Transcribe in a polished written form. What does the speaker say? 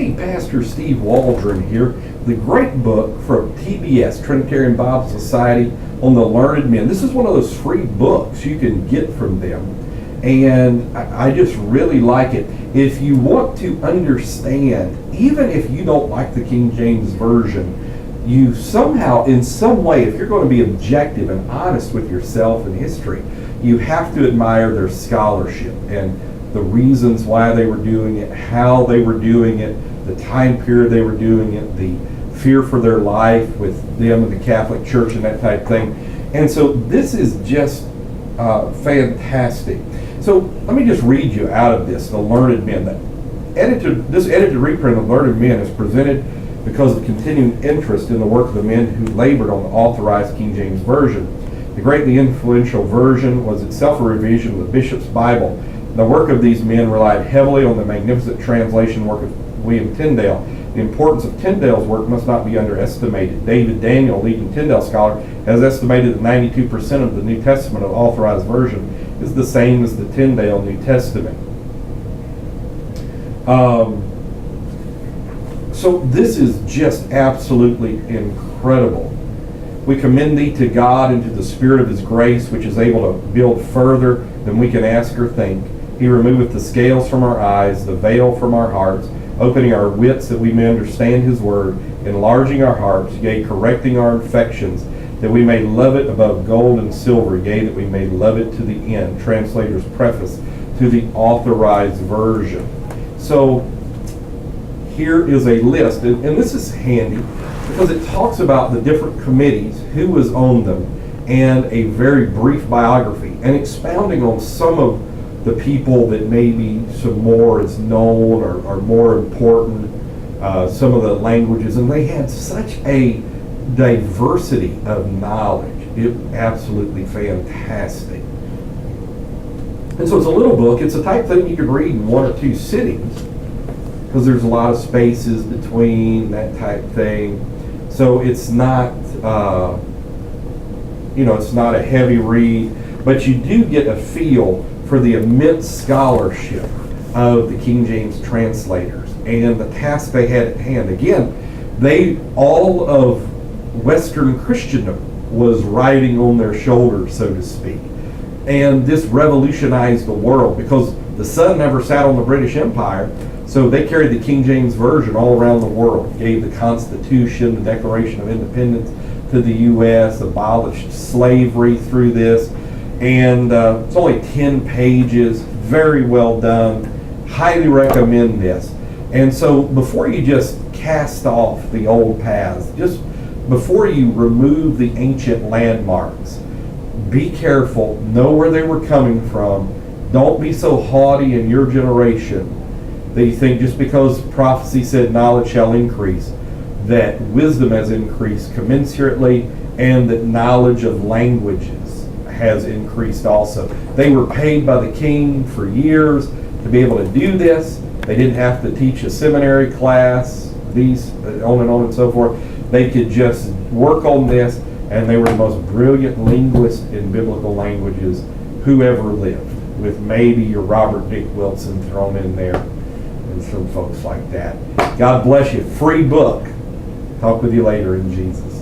Hey, Pastor Steve Waldron here. The great book from TBS, Trinitarian Bible Society, on the learned men. This is one of those free books you can get from them. And I just really like it. If you want to understand, even if you don't like the King James Version, you somehow, in some way, if you're going to be objective and honest with yourself and history, you have to admire their scholarship and the reasons why they were doing it, how they were doing it, the time period they were doing it, the fear for their life with them and the Catholic Church and that type of thing. And so this is just fantastic. So let me just read you out of this, The Learned Men. This edited reprint of Learned Men is presented because of continuing interest in the work of the men who labored on the authorized King James Version. The greatly influential version was itself a revision of the Bishop's Bible. The work of these men relied heavily on the magnificent translation work of William Tyndale. The importance of Tyndale's work must not be underestimated. David Daniel, leading Tyndale scholar, has estimated that 92% of the New Testament of the authorized version is the same as the Tyndale New Testament. So this is just absolutely incredible. We commend thee to God and to the Spirit of his grace, which is able to build further than we can ask or think. He removeth the scales from our eyes, the veil from our hearts, opening our wits that we may understand his word, enlarging our hearts, yea, correcting our infections, that we may love it above gold and silver, yea, that we may love it to the end. Translator's preface to the authorized version. So here is a list, and this is handy because it talks about the different committees, who was on them, and a very brief biography, and expounding on some of the people that maybe some more is known or are more important, some of the languages, and they had such a diversity of knowledge. It absolutely fantastic. And so it's a little book. It's a type thing you could read in one or two sittings because there's a lot of spaces between, that type thing. So it's not, it's not a heavy read, but you do get a feel for the immense scholarship of the King James translators and the task they had at hand. Again, all of Western Christendom was riding on their shoulders, so to speak. And this revolutionized the world because the sun never sat on the British Empire, so they carried the King James Version all around the world, gave the Constitution, the Declaration of Independence to the U.S., abolished slavery through this, and it's only 10 pages, very well done, highly recommend this. And so before you just cast off the old paths, just before you remove the ancient landmarks, be careful, know where they were coming from. Don't be so haughty in your generation that you think just because prophecy said knowledge shall increase, that wisdom has increased commensurately, and that knowledge of languages has increased also. They were paid by the king for years to be able to do this. They didn't have to teach a seminary class, these on and so forth. They could just work on this, and they were the most brilliant linguists in biblical languages who ever lived, with maybe your Robert Dick Wilson thrown in there and some folks like that. God bless you. Free book. Talk with you later in Jesus.